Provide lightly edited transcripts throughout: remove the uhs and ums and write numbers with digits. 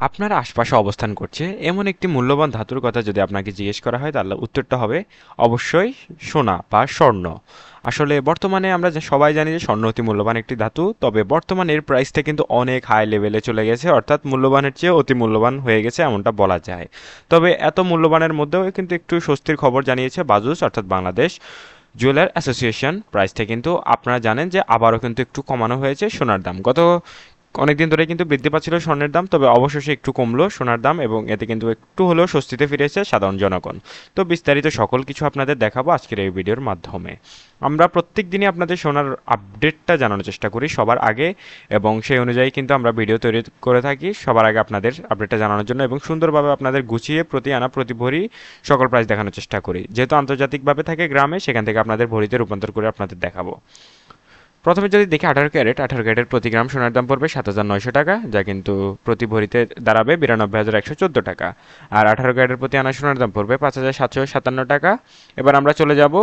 আপনার আশপাশে অবস্থান করছে এমন একটি মূল্যবান ধাতুর কথা যদি আপনাকে জিজ্ঞেস করা হয় তাহলে উত্তরটা হবে অবশ্যই সোনা বা স্বর্ণ। আসলে বর্তমানে আমরা সবাই জানি যে স্বর্ণ অতি মূল্যবান একটি ধাতু, তবে বর্তমানে এর প্রাইসটা কিন্তু অনেক হাই লেভেলে চলে গেছে, অর্থাৎ মূল্যবানের চেয়ে অতি মূল্যবান হয়ে গেছে এমনটা বলা যায়। তবে এত মূল্যবানের মধ্যেও কিন্তু একটু স্বস্তির খবর জানিয়েছে বাজুস অর্থাৎ বাংলাদেশ জুয়েলার অ্যাসোসিয়েশন। প্রাইসটা কিন্তু আপনারা জানেন যে আবারও কিন্তু একটু কমানো হয়েছে সোনার দাম। গত অনেকদিন ধরে কিন্তু বৃদ্ধি পাচ্ছিল স্বর্ণের দাম, তবে অবশেষে একটু কমলো সোনার দাম এবং এতে কিন্তু একটু হলেও স্বস্তিতে ফিরেছে সাধারণ জনগণ। তো বিস্তারিত সকল কিছু আপনাদের দেখাবো আজকের এই ভিডিওর মাধ্যমে। আমরা প্রত্যেক দিনই আপনাদের সোনার আপডেটটা জানানোর চেষ্টা করি সবার আগে, এবং সেই অনুযায়ী কিন্তু আমরা ভিডিও তৈরি করে থাকি সবার আগে আপনাদের আপডেটটা জানানোর জন্য, এবং সুন্দরভাবে আপনাদের গুছিয়ে প্রতি আনা প্রতি ভরি সকল প্রাইস দেখানোর চেষ্টা করি। যেহেতু আন্তর্জাতিকভাবে থাকে গ্রামে, সেখান থেকে আপনাদের ভরিতে রূপান্তর করে আপনাদের দেখাবো। প্রথমে যদি দেখি 18 ক্যারেটের প্রতি গ্রাম সোনার দাম পড়বে 7,900 টাকা, যা কিন্তু প্রতি ভরিতে দাঁড়াবে 92,114 টাকা। আর 18 ক্যারেটের প্রতি আনা সোনার দাম পড়বে 5,757 টাকা। এবার আমরা চলে যাব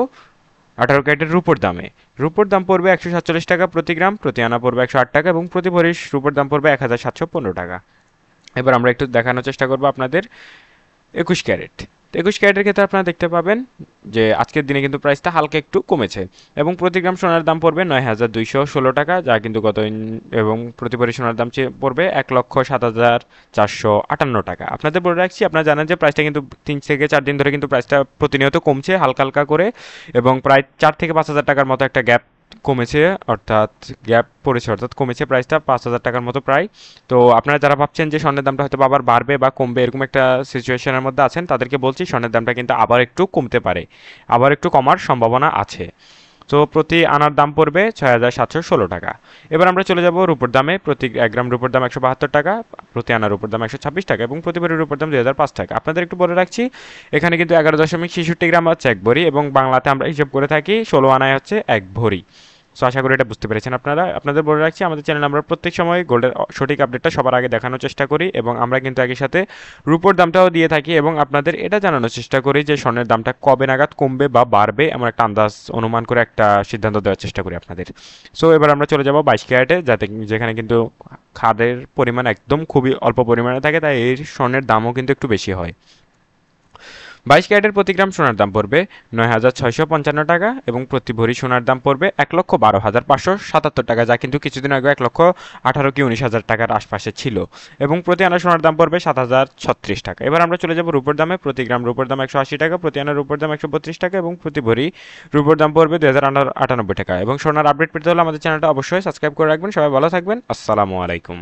18 ক্যারেটের রূপোর দামে। রূপোর দাম পড়বে 147 টাকা প্রতি গ্রাম, প্রতি আনা পড়বে 108 টাকা এবং প্রতি ভরি রূপোর দাম পড়বে 1,715 টাকা। এবার আমরা একটু দেখানোর চেষ্টা করবো আপনাদের 21 ক্যারেট। 21 ক্যারেটের ক্ষেত্রে আপনারা দেখতে পাবেন যে আজকের দিনে কিন্তু প্রাইসটা হালকা একটু কমেছে এবং প্রতি গ্রাম সোনার দাম পড়বে 9,216 টাকা, যা কিন্তু এবং প্রতি ভরি সোনার দাম পড়বে 1,07,458 টাকা। আপনাদের বলে রাখছি, আপনারা জানেন যে প্রাইসটা কিন্তু 3 থেকে 4 দিন ধরে কিন্তু প্রাইসটা প্রতিনিয়ত কমছে হালকা হালকা করে, এবং প্রায় 4 থেকে 5 হাজার টাকার মতো একটা গ্যাপ কমেছে, অর্থাৎ গ্যাপ পড়েছে, অর্থাৎ কমেছে প্রাইসটা 5,000 টাকার মতো প্রায়। তো আপনারা যারা ভাবছেন যে স্বর্ণের দামটা হয়তো আবার বাড়বে বা কমবে এরকম একটা সিচুয়েশনের মধ্যে আছেন, তাদেরকে বলছি স্বর্ণের দামটা কিন্তু আবার একটু কমতে পারে, আবার একটু কমার সম্ভাবনা আছে। তো প্রতি আনার দাম পড়বে 6,716 টাকা। এবার আমরা চলে যাব রূপোর দামে। প্রতি 1 গ্রাম রূপোর দাম 172 টাকা, প্রতি আনার রূপোর দাম 126 টাকা এবং প্রতি ভরি রূপোর দাম 2,005 টাকা। আপনাদের একটু বলে রাখছি, এখানে কিন্তু 11.66 গ্রাম হচ্ছে 1 ভরি, এবং বাংলাতে আমরা হিসাব করে থাকি 16 আনায় হচ্ছে 1 ভরি। সো আশা করি এটা বুঝতে পেরেছেন আপনারা। আপনাদের বলে রাখছি, আমাদের চ্যানেলে আমরা প্রত্যেক সময় গোল্ডের সঠিক আপডেটটা সবার আগে দেখানোর চেষ্টা করি, এবং আমরা কিন্তু একই সাথে রূপোর দামটাও দিয়ে থাকি, এবং আপনাদের এটা জানানোর চেষ্টা করি যে স্বর্ণের দামটা কবে নাগাদ কমবে বা বাড়বে, এমন একটা আন্দাজ অনুমান করে একটা সিদ্ধান্ত দেওয়ার চেষ্টা করি আপনাদের। সো এবার আমরা চলে যাব 22 ক্যারেটে, যেখানে কিন্তু খাদের পরিমাণ একদম খুবই অল্প পরিমাণে থাকে, তাই এই স্বর্ণের দামও কিন্তু একটু বেশি হয়। 22 ক্যারেটের প্রতি গ্রাম সোনার দাম পড়বে 9,655 টাকা এবং প্রতি ভরি সোনার দাম পড়বে 1,12,577 টাকা, যা কিন্তু কিছুদিন আগে 1,18,000 কি 19,000 টাকার আশপাশে ছিল, এবং প্রতি আনা সোনার দাম পড়বে 7,036 টাকা। এবার আমরা চলে যাব রূপোর দামে। প্রতি গ্রাম রূপোর দাম 180 টাকা, প্রতি আনা রূপোর দাম 132 টাকা এবং প্রতি ভরি রূপোর দাম পড়বে 2,098 টাকা। এবং সোনার আপডেট পেতে হলে আমাদের চ্যানেলটা অবশ্যই সাবস্ক্রাইব করে রাখবেন। সবাই ভালো থাকবেন। আসসালামু আলাইকুম।